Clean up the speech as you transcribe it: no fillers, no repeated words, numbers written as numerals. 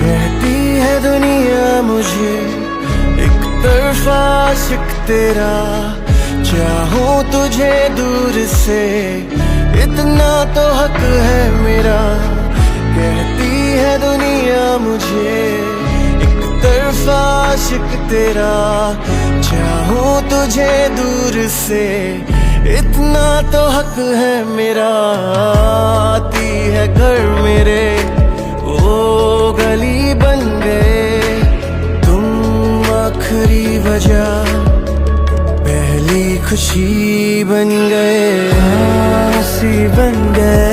कहती है दुनिया मुझे एक तरफा आशिक तेरा, चाहूं तुझे दूर से इतना तो हक है मेरा। कहती है दुनिया मुझे एक तरफा आशिक तेरा, चाहूं तुझे दूर से इतना तो हक है मेरा। आती है घर मेरे वो गली बन गए, तुम आखिरी वजह पहली खुशी बन गए, आसी बन गए।